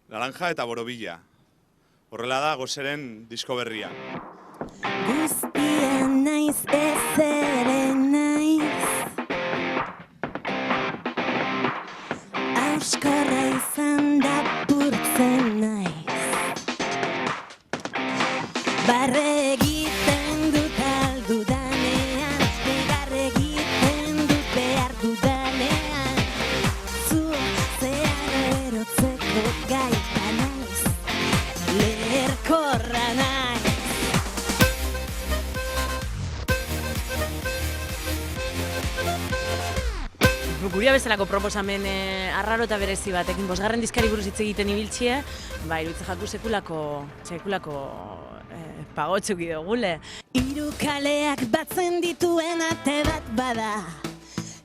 Naranja eta borobila. Horrela da Goseren disko berria. Guztia naiz ez ere naiz, auskorra izan da purtzen naiz. Barre egiten dut aldudanean, negar egiten dut behar dudanean, zu zeharo erotzeko gaita naiz, leherkorra naiz. Guria bezalako proposamen arraro eta berezi batekin, bosgarren diskari buruz hitz egiten ibiltzie, iruditzen jaku sekulako pagotzuk idogule. Hiru kaleak batzen dituen ate bat bada,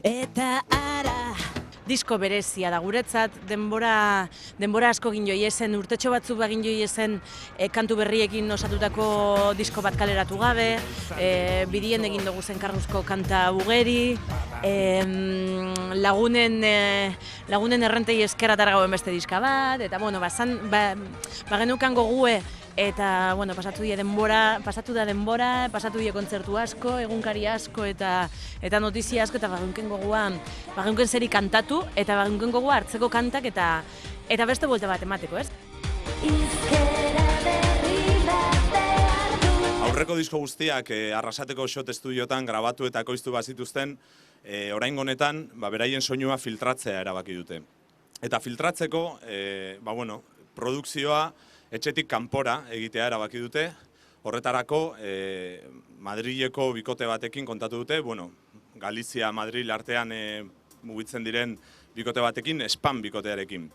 eta ara. Disko berezia da guretzat, denbora asko egin joi esen, urtetxo batzuk egin joi esen kantu berriekin osatutako disko bat kaleratu gabe, bidien egin dugu zen Karluzko kanta ugeri, lagunen errentei esker atara gauen beste diska bat, eta genukan gogue, eta pasatu da denbora, pasatu die kontzertu asko, egunkari asko eta notizia asko, eta bagenken goguan, bagenken zeri kantatu, eta bagenken gogoa hartzeko kantak eta beste buelta bat emateko, ez? Aurreko disko guztiak Arrasateko Shot Estudiotan grabatu eta ekoiztu bazituzten, oraingo honetan beraien soinua filtratzea erabaki dute. Eta filtratzeko, produkzioa etxetik kanpora egitea erabaki dute. Horretarako Madrileko bikote batekin kontatu dute, Galizia-Madril artean mugitzen diren bikote batekin, Spam bikotearekin.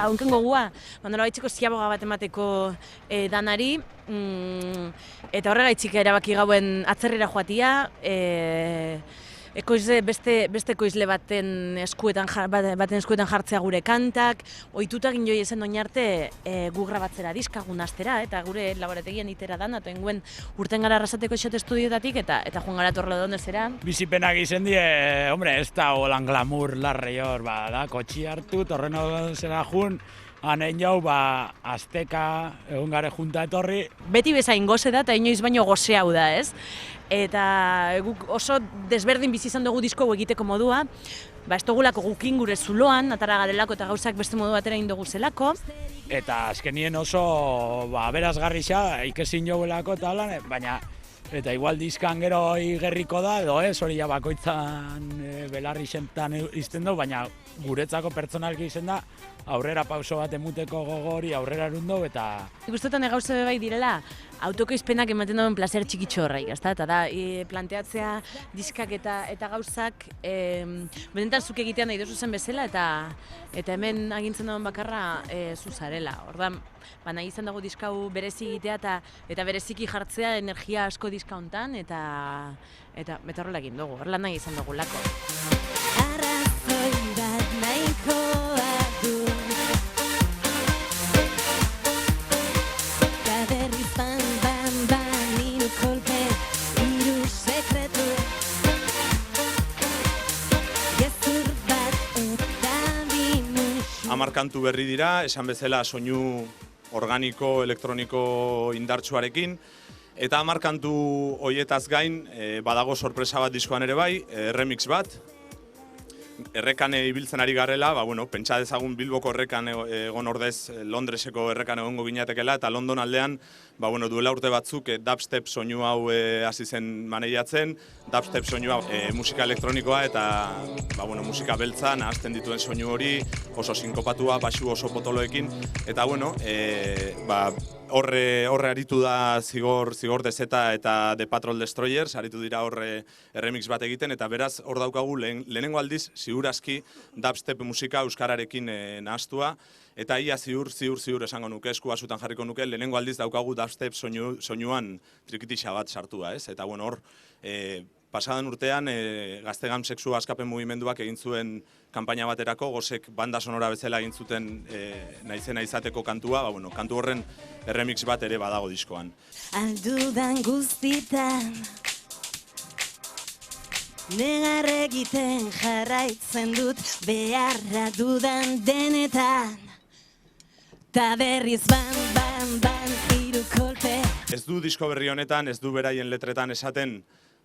Onken gogua, nola baitzeko ziaboga bat emateko danari, eta horregaitzik erabaki gauen atzerrira joatia, beste ekoizle baten eskuetan jartzea gure kantak, ohituta egin joi ezen oin arte gu grabatzera diskagun astera, eta gure laborategian itera dan, eta inguen urten gara Arrasateko Shot Estudiotatik, eta joan gara Torredonezera. Bizipenak izen die, ez da holan glamour larri hor, da, kotxi hartu, Torredonezera jun, hanen jau, azteka, egon gare junta etorri. Beti bezain goze da, eta inoiz baino goze hau da, ez? Eta guk oso desberdin bizi izan dugu disko egiteko modua, ez dugulako gukin gure zuloan, atara garelako eta gauzak beste modu batera indogu zelako. Eta azkenien oso berazgarrixa, ikesin jauelako eta lan, baina eta igual diskan gero igerriko da, edo hori bakoitzan belarri xentan izten du, baina guretzako pertsonalki izen da, aurrera pauso bat emuteko gogori aurrera erundu eta... Ikustetan gauze bai direla, autokoizpenak ematen duen placer txikitxo horreik, eta da, planteatzea diskak eta gauzak benetan zuk egitea nahi dozu zen bezala, eta hemen agintzen duen bakarra zuzarela. Ordan, nahi izan dago diskau berezi egitea eta bereziki jartzea energia asko diska hontan, eta horrela egin dugu, horrela nahi izan dugu lako. Arrazoi bat nahikoa du, eta berriz ban, hiru kolpe, hiru sekretu, gezur bat eta bimusu. 10 kantu berri dira, esan bezala soinu organiko, elektroniko indartsuarekin, eta 10 kantu hoietaz gain, badago sorpresa bat diskoan ere bai, remix bat. Errekan ibiltzen ari garela, pentsa dezagun Bilboko errekan egon ordez Londreseko errekan egongo ginatekela, eta London aldean duela urte batzuk dubstep soinu hau hasi zen maneiatzen, dubstep soinu hau musika elektronikoa eta musika beltza nahazten dituen soinu hori, oso sinkopatua, basu oso potoloekin, eta horre aritu da Zigor Dezeta eta The Patrol Destroyers, aritu dira horre remix bat egiten, eta beraz hor daukagu lehenengo aldiz ziurazki dubstep musika euskararekin nahaztua, eta ia ziur esango nuke, esku basutan jarriko nuke, lehenengo aldiz daukagu dubstep soinuan trikitixa bat sartua, ez? Eta hor pasadan urtean Gaztegam sexu askapen mugimenduak egin zuen kanpaina baterako, Gosek banda sonora bezala egin zuten naizena izateko kantua, kantu horren remix bat ere badago diskoan. Aldudan guztitan negar egiten jarraitzen dut, beharra dudan denetan, ta berriz ban, hiru kolpe. Ez du disko berri honetan, ez du beraien letretan esaten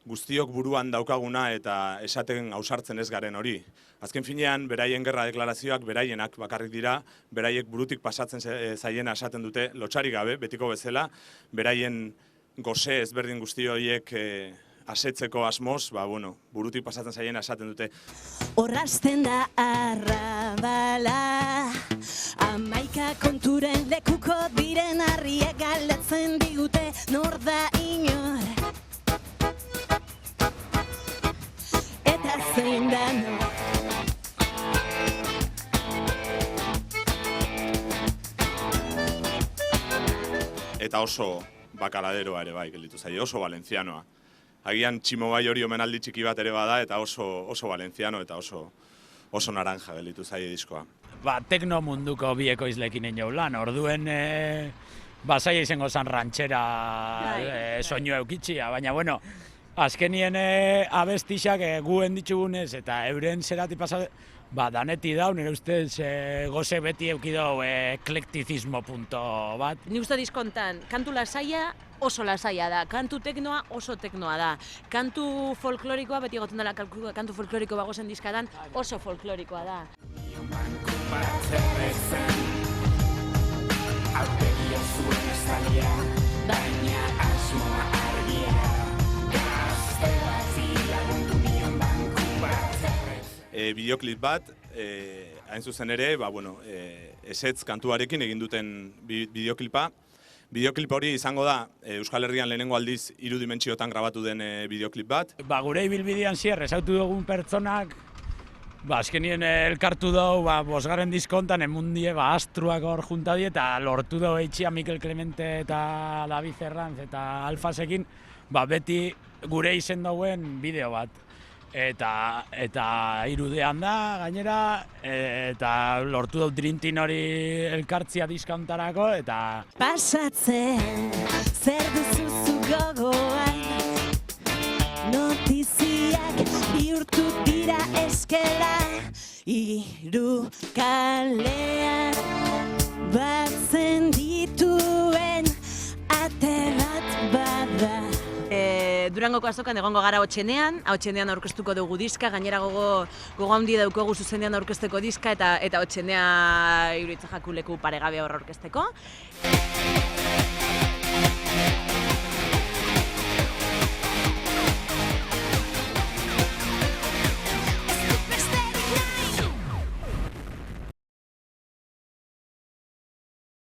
guztiok buruan daukaguna eta esaten ausartzen ez garen hori. Azken finean, beraien gerra deklarazioak beraienak bakarrik dira, beraiek burutik pasatzen zaiena esaten dute, lotxarik gabe, betiko bezala, beraien gose ezberdin guzti horiek asetzeko asmoz, burutik pasatzen zaiena esaten dute. Orrasten da arrabala, amaika konturen lekuko diren harriek galdetzen digute nor da inor. Eta zein da nor. Eta oso bakaladeroa ere bai, gelditu zaio, oso valencianoa. Agian Tximobai hori omenaldi txiki bat ere bada, eta oso valenciano eta oso naranja gelditu zaio diskoa. Tekno munduko bi ekoizlekin egin lan, orduen zaila izango zan rantxera soinu eukitxia, baina azkenien abestixak guen ditugunez eta euren zerati pasat, daneti daun, nire ustez Gose beti eukidau eklektizismo punto bat. Ni uste diskontan, kantu lasaia oso lasaia da, kantu teknoa oso teknoa da, kantu folklorikoa, beti egoten dela kantu folkloriko bagozen diskatan, oso folklorikoa da. Bideoklip bat, hain zuzen ere, esetz kantuarekin egin duten bideoklipa. Bideoklip hori izango da Euskal Herrian lehenengo aldiz 3 dimentsiotan grabatu den bideoklip bat. Gure ibilbidean zier, esautu dugun pertsonak, azkenien elkartu dugu, 5. diskontan emundie, astruak hor juntadi eta lortu dugu eitxia Mikel Clemente eta David Herranz eta Alfasekin, beti gure izen dauen bideo bat. Eta irudean da, gainera, eta lortu dut Drintin hori elkartzia diskantarako, eta... Pasatzen, zer duzuzu gogoan, notiziak bihurtu dira eskela, hiru kalean batzen dituen ate bat bada. Durangoko azokan egongo gara Otxenean aurkeztuko dugu diska, gainera gogo handi daukagu zuzenean aurkezteko diska eta Otxenea iruditzen jaku leku paregabea hor aurkezteko.